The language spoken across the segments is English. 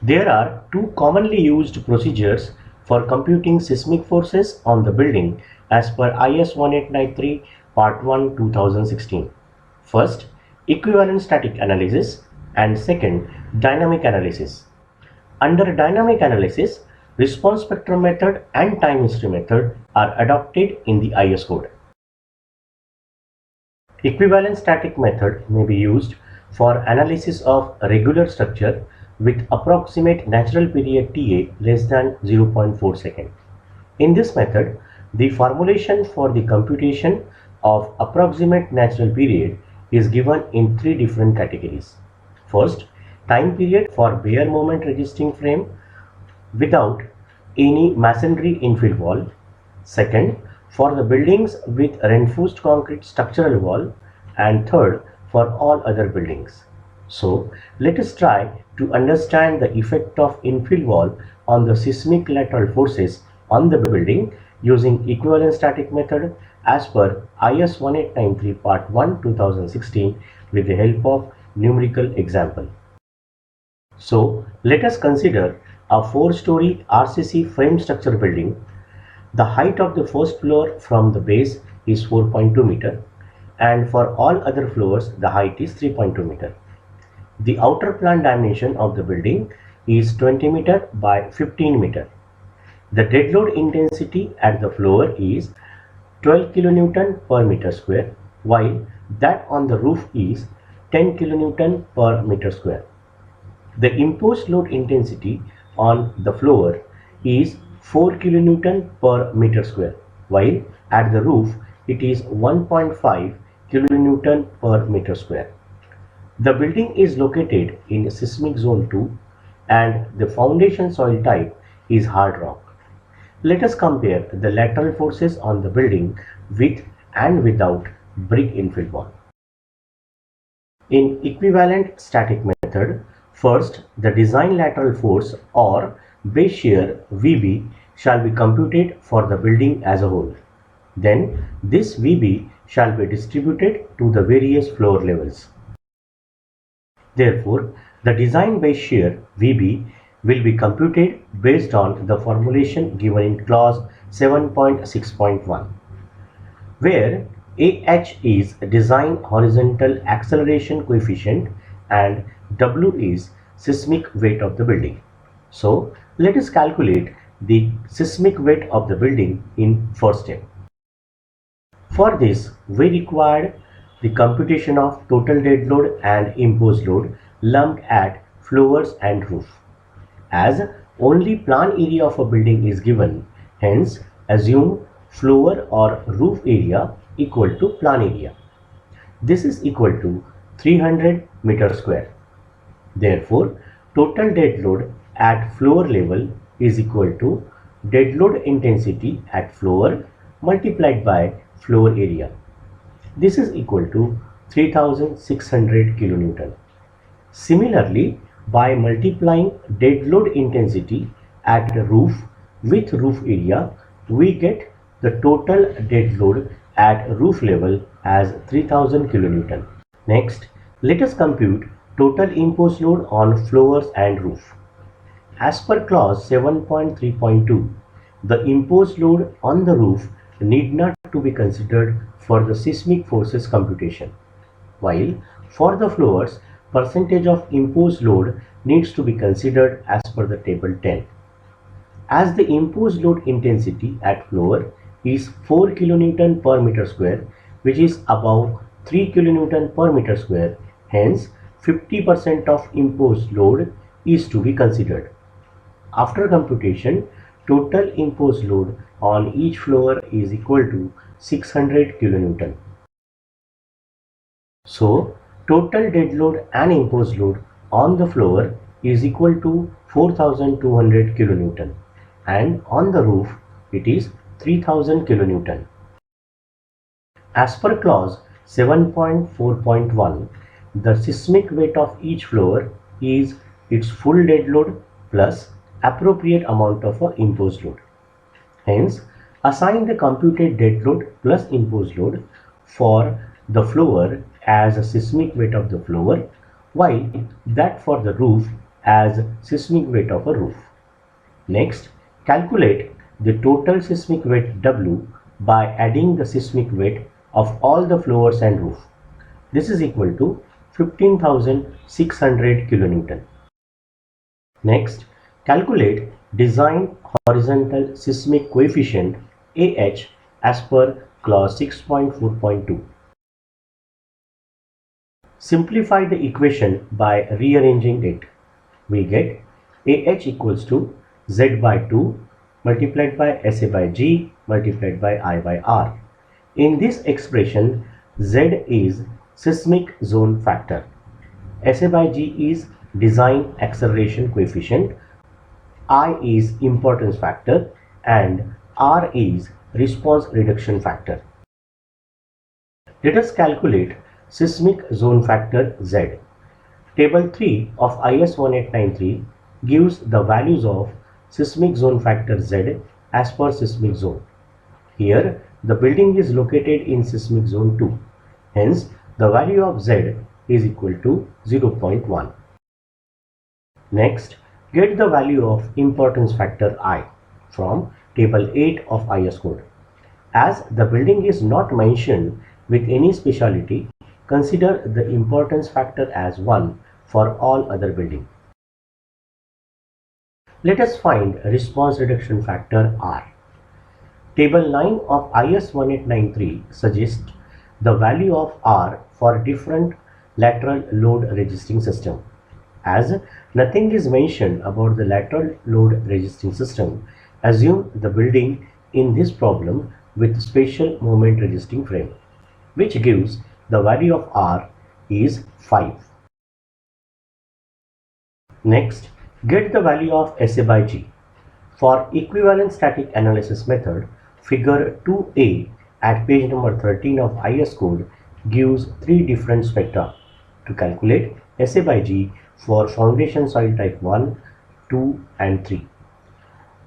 There are two commonly used procedures for computing seismic forces on the building as per IS 1893 Part 1 2016. First, equivalent static analysis, and second, dynamic analysis. Under dynamic analysis, response spectrum method and time history method are adopted in the IS code. Equivalent static method may be used for analysis of a regular structure with approximate natural period Ta less than 0.4 second. In this method, the formulation for the computation of approximate natural period is given in three different categories. First, time period for bare moment resisting frame without any masonry infill wall. Second, for the buildings with reinforced concrete structural wall, and third, for all other buildings. So, let us try to understand the effect of infill wall on the seismic lateral forces on the building using equivalent static method as per IS 1893 Part 1 2016 with the help of numerical example. So, let us consider a 4-story RCC frame structure building. The height of the first floor from the base is 4.2 meter, and for all other floors the height is 3.2 meter. The outer plan dimension of the building is 20 meter by 15 meter. The dead load intensity at the floor is 12 kilonewton per meter square, while that on the roof is 10 kilonewton per meter square. The imposed load intensity on the floor is 4 kilonewton per meter square, while at the roof it is 1.5 kilonewton per meter square. The building is located in seismic zone 2 and the foundation soil type is hard rock. Let us compare the lateral forces on the building with and without brick infill wall. In equivalent static method, first the design lateral force or base shear VB shall be computed for the building as a whole. Then this VB shall be distributed to the various floor levels. Therefore, the design base shear VB will be computed based on the formulation given in clause 7.6.1, where AH is design horizontal acceleration coefficient and W is seismic weight of the building. So, let us calculate the seismic weight of the building in first step. For this, we required the computation of total dead load and imposed load lumped at floors and roof. As only plan area of a building is given, hence assume floor or roof area equal to plan area. This is equal to 300 meter square. Therefore, total dead load at floor level is equal to dead load intensity at floor multiplied by floor area. This is equal to 3600 kilonewton. Similarly, by multiplying dead load intensity at the roof with roof area, we get the total dead load at roof level as 3000 kilonewton. Next, let us compute total imposed load on floors and roof. As per clause 7.3.2, the imposed load on the roof need not to be considered for the seismic forces computation, while for the floors, percentage of imposed load needs to be considered as per the table 10. As the imposed load intensity at floor is 4 kilonewton per meter square, which is above 3 kilonewton per meter square, hence 50% of imposed load is to be considered. After computation, total imposed load on each floor is equal to 600 kilonewton. So, total dead load and imposed load on the floor is equal to 4200 kilonewton, and on the roof it is 3000 kilonewton. As per clause 7.4.1, the seismic weight of each floor is its full dead load plus appropriate amount of imposed load. Hence, assign the computed dead load plus imposed load for the floor as a seismic weight of the floor, while that for the roof as seismic weight of a roof. Next, calculate the total seismic weight W by adding the seismic weight of all the floors and roof. This is equal to 15,600 kilonewton. Next, calculate design horizontal seismic coefficient AH as per clause 6.4.2. Simplify the equation by rearranging it. We get AH equals to Z by 2 multiplied by SA by G multiplied by I by R. In this expression, Z is seismic zone factor, SA by G is design acceleration coefficient, I is importance factor, and R is response reduction factor. Let us calculate seismic zone factor Z. Table 3 of IS 1893 gives the values of seismic zone factor Z as per seismic zone. Here, the building is located in seismic zone 2. Hence, the value of Z is equal to 0.1. Next, get the value of importance factor I from table 8 of IS code. As the building is not mentioned with any speciality, consider the importance factor as 1 for all other buildings. Let us find response reduction factor R. Table 9 of IS 1893 suggests the value of R for different lateral load resisting system. As nothing is mentioned about the lateral load resisting system, assume the building in this problem with spatial moment resisting frame, which gives the value of R is 5. Next, get the value of SA by G. For equivalent static analysis method, figure 2A at page number 13 of IS code gives 3 different spectra to calculate SA by G for foundation soil type 1, 2 and 3.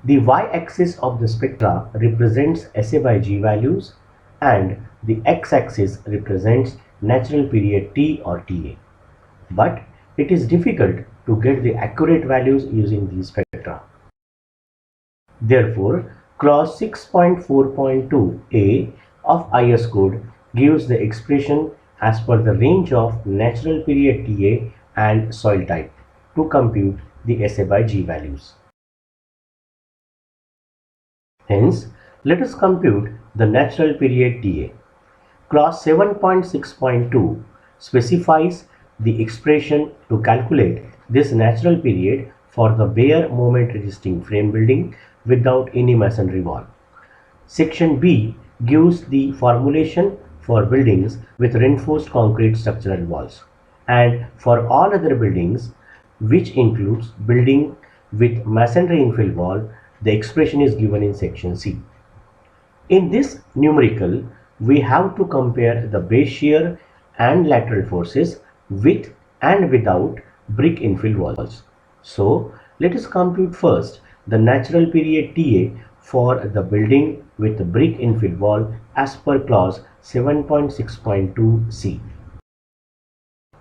The y-axis of the spectra represents SA by G values and the x-axis represents natural period T or TA. But it is difficult to get the accurate values using these spectra. Therefore, clause 6.4.2a of IS code gives the expression as per the range of natural period TA and soil type to compute the SA by G values. Hence, let us compute the natural period TA. Clause 7.6.2 specifies the expression to calculate this natural period for the bare moment resisting frame building without any masonry wall. Section B gives the formulation for buildings with reinforced concrete structural walls, and for all other buildings, which includes building with masonry infill wall, the expression is given in section C. In this numerical, we have to compare the base shear and lateral forces with and without brick infill walls. So, let us compute first the natural period TA for the building with the brick infill wall as per clause 7.6.2c.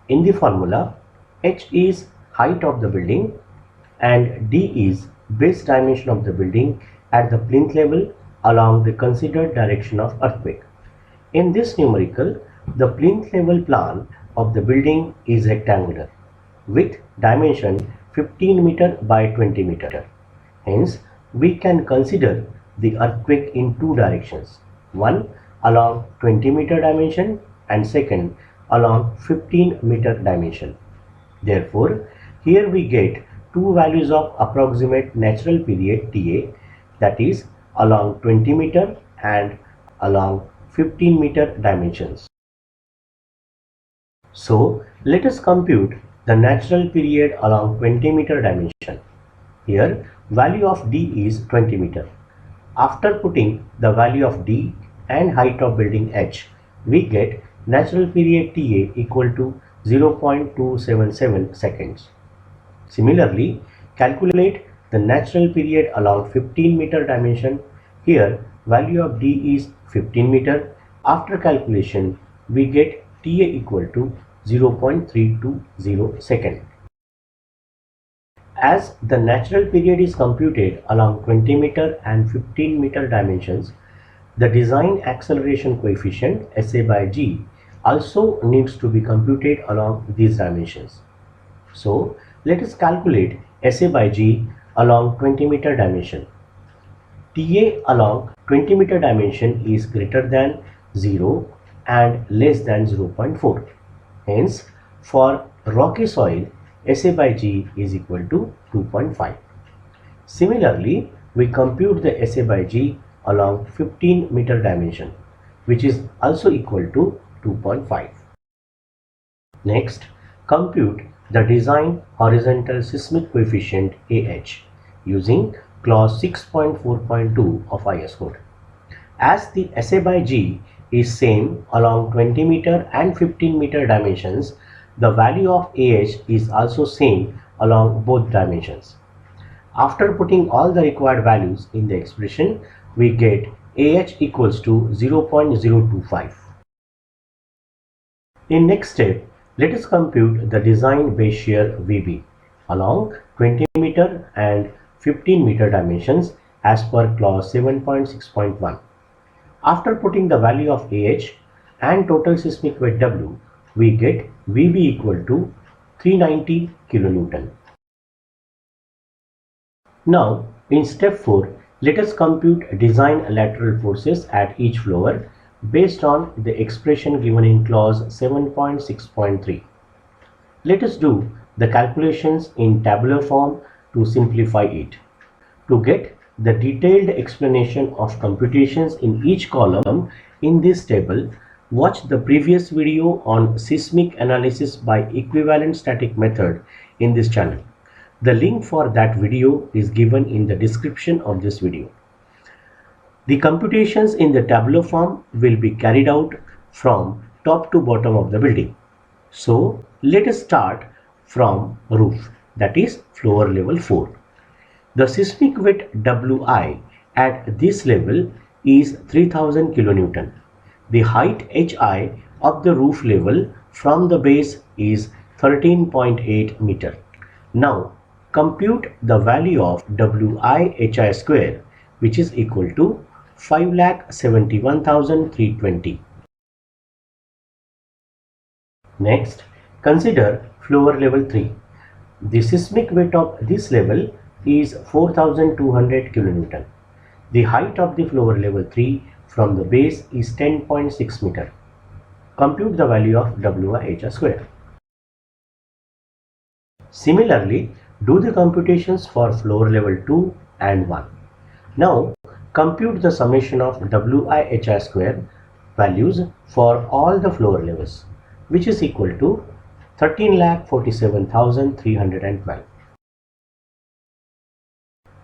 In the formula, h is height of the building and d is base dimension of the building at the plinth level along the considered direction of earthquake. In this numerical, the plinth level plan of the building is rectangular with dimension 15 meter by 20 meter. Hence, we can consider the earthquake in two directions, one along 20 meter dimension and second along 15 meter dimension. Therefore, here we get two values of approximate natural period TA, that is along 20 meter and along 15 meter dimensions. So, let us compute the natural period along 20 meter dimension. Here, value of D is 20 meter. After putting the value of D and height of building H, we get natural period TA equal to 0.277 seconds. Similarly, calculate the natural period along 15 meter dimension. Here, value of D is 15 meter. After calculation, we get TA equal to 0.320 second. As the natural period is computed along 20-meter and 15-meter dimensions, the design acceleration coefficient SA by G also needs to be computed along these dimensions. So let us calculate SA by G along 20-meter dimension. TA along 20-meter dimension is greater than 0 and less than 0.4. Hence, for rocky soil, SA by G is equal to 2.5. Similarly, we compute the SA by G along 15-meter dimension, which is also equal to 2.5. Next, compute the design horizontal seismic coefficient AH using clause 6.4.2 of IS code. As the SA by G is same along 20-meter and 15-meter dimensions, the value of AH is also same along both dimensions. After putting all the required values in the expression, we get AH equals to 0.025. In next step, let us compute the design base shear VB along 20-meter and 15-meter dimensions as per clause 7.6.1. After putting the value of AH and total seismic weight W, we get VB equal to 390 kilonewton. Now, in step 4, let us compute design lateral forces at each floor based on the expression given in clause 7.6.3. Let us do the calculations in tabular form to simplify it. To get the detailed explanation of computations in each column in this table, watch the previous video on seismic analysis by equivalent static method in this channel. The link for that video is given in the description of this video. The computations in the tabular form will be carried out from top to bottom of the building. So let us start from roof, that is floor level 4. The seismic weight Wi at this level is 3000 kilonewton. The height Hi of the roof level from the base is 13.8 meter. Now compute the value of Wi square, which is equal to 5,71,320. Next, consider floor level 3. The seismic weight of this level is 4200 kilonewton. The height of the floor level 3 from the base is 10.6 meter. Compute the value of Wi square. Similarly, do the computations for floor level 2 and 1. Now, compute the summation of Wi square values for all the floor levels, which is equal to 13,47,312.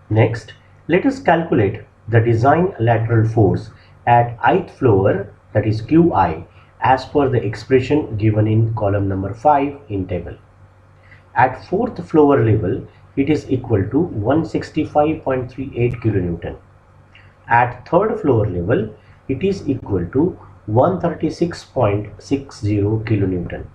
Next, let us calculate the design lateral force at ith floor, that is Qi, as per the expression given in column number 5 in table. At 4th floor level, it is equal to 165.38 kilonewton. At 3rd floor level, it is equal to 136.60 kilonewton.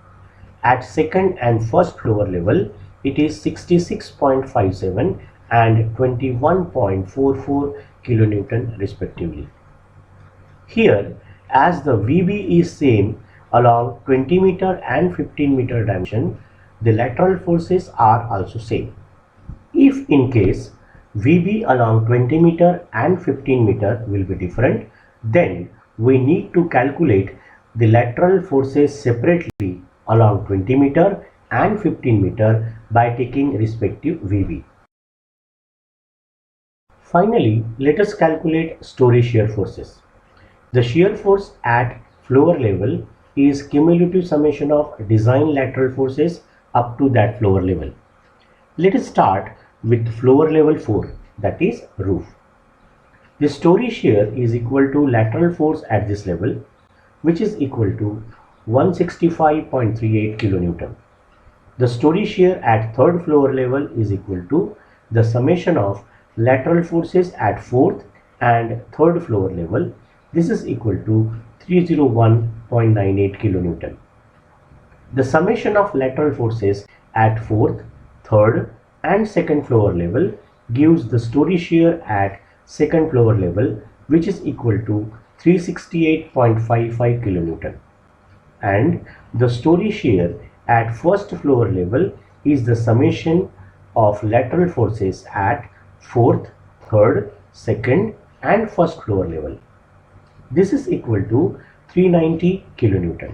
At 2nd and 1st floor level, it is 66.57 and 21.44 kilonewton respectively. Here, as the VB is same along 20 meter and 15 meter dimension, the lateral forces are also same. If in case VB along 20 meter and 15 meter will be different, then we need to calculate the lateral forces separately along 20 meter and 15 meter by taking respective VB. Finally, let us calculate story shear forces. The shear force at floor level is cumulative summation of design lateral forces up to that floor level. Let us start with floor level 4, that is roof. The story shear is equal to lateral force at this level, which is equal to 165.38 kilonewton. The story shear at 3rd floor level is equal to the summation of lateral forces at 4th and 3rd floor level. This is equal to 301.98 kilonewton. The summation of lateral forces at 4th, 3rd and second floor level gives the story shear at second floor level, which is equal to 368.55 kilonewton, and the story shear at first floor level is the summation of lateral forces at fourth, third, second and first floor level. This is equal to 390 kilonewton.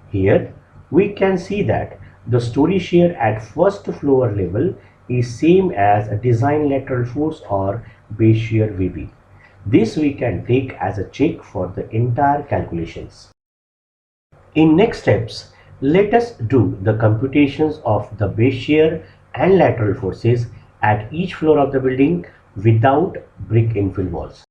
Here we can see that the story shear at first floor level is same as a design lateral force or base shear VB. This we can take as a check for the entire calculations. In next steps, let us do the computations of the base shear and lateral forces at each floor of the building without brick infill walls.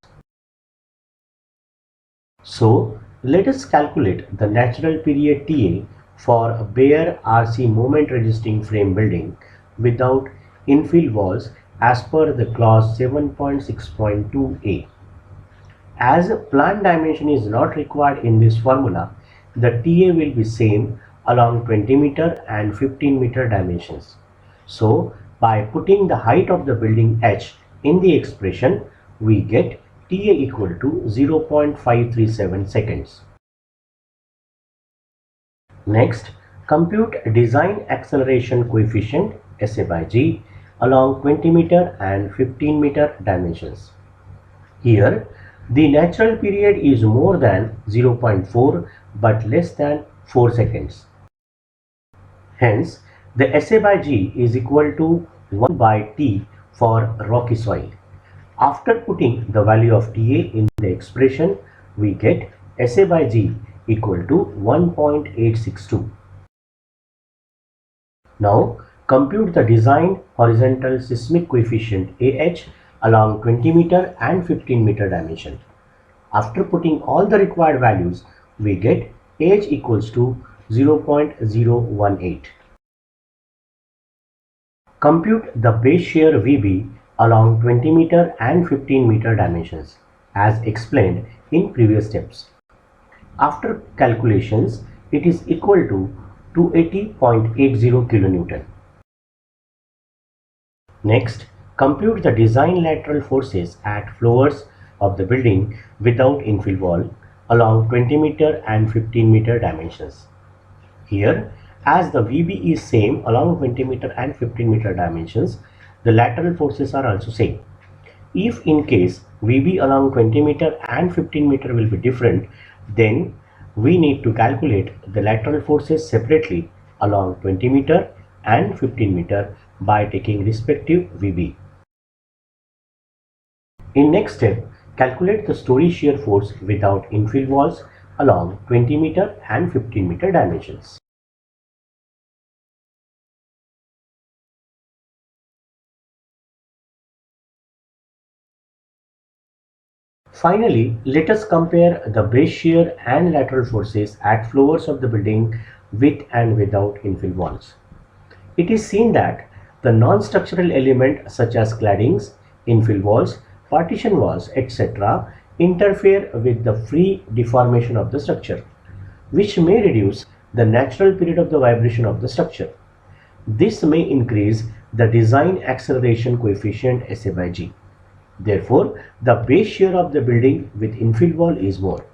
So let us calculate the natural period TA for a bare RC moment resisting frame building without infill walls as per the clause 7.6.2a. As a plant dimension is not required in this formula, the TA will be same along 20 meter and 15 meter dimensions. So by putting the height of the building h in the expression, we get TA equal to 0.537 seconds. Next, compute design acceleration coefficient SA by G along 20 meter and 15 meter dimensions. Here, the natural period is more than 0.4 but less than 4 seconds. Hence, the SA by G is equal to 1 by T for rocky soil. After putting the value of TA in the expression, we get SA by G equal to 1.862. Now, compute the design horizontal seismic coefficient AH along 20 meter and 15 meter dimension. After putting all the required values, we get AH equals to 0.018. Compute the base shear VB along 20 meter and 15 meter dimensions as explained in previous steps. After calculations, it is equal to 280.80 kilonewton. Next, compute the design lateral forces at floors of the building without infill wall along 20 meter and 15 meter dimensions. Here, as the VB is same along 20 meter and 15 meter dimensions, the lateral forces are also same. If in case VB along 20 meter and 15 meter will be different, then we need to calculate the lateral forces separately along 20 meter and 15 meter by taking respective VB. In next step, calculate the story shear force without infill walls along 20 meter and 15 meter dimensions. Finally, let us compare the base shear and lateral forces at floors of the building with and without infill walls. It is seen that the non-structural elements such as claddings, infill walls, partition walls, etc. interfere with the free deformation of the structure, which may reduce the natural period of the vibration of the structure. This may increase the design acceleration coefficient SA by G. Therefore, the base shear of the building with infill wall is more.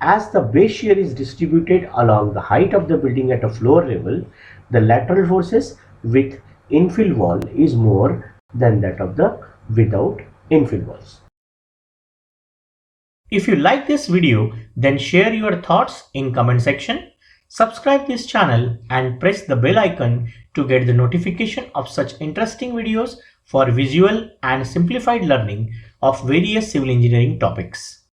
As the base shear is distributed along the height of the building at a floor level, the lateral forces with infill wall is more than that of the without infill walls. If you like this video, then share your thoughts in comment section. Subscribe this channel and press the bell icon to get the notification of such interesting videos for visual and simplified learning of various civil engineering topics.